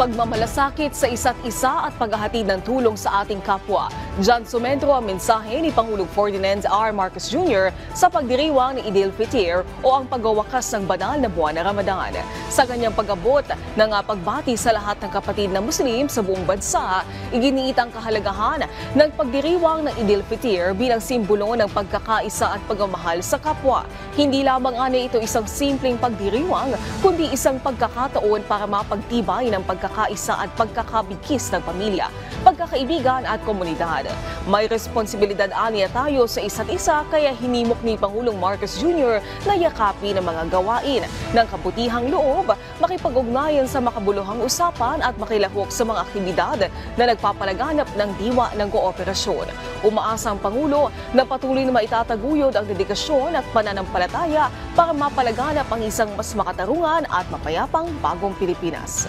pagmamalasakit sa isa't isa at paghahatid ng tulong sa ating kapwa. Diyan sumentro ang mensahe ni Pangulong Ferdinand R. Marcos Jr. sa pagdiriwang ni Eid al-Fitr o ang pagwawakas ng banal na buwan ng Ramadan. Sa kanyang pag-abot ng pagbati sa lahat ng kapatid na Muslim sa buong bansa, iginiit ang kahalagahan ng pagdiriwang ng Eid al-Fitr bilang simbolo ng pagkakaisa at pagmamahal sa kapwa. Hindi lamang ito isang simpleng pagdiriwang, kundi isang pagkakataon para mapagtibay ng pagkakaisa at pagkakabigkis ng pamilya, pagkakaibigan at komunidad. May responsibilidad aniya tayo sa isa't isa, kaya hinimok ni Pangulong Marcos Jr. na yakapin ang mga gawain ng kabutihang loob, makipag-ugnayan sa makabuluhang usapan at makilahok sa mga aktibidad na nagpapalaganap ng diwa ng kooperasyon. Umaasa ang Pangulo na patuloy na maitataguyod ang dedikasyon at pananampalataya para mapalaganap ang isang mas makatarungan at mapayapang bagong Pilipinas.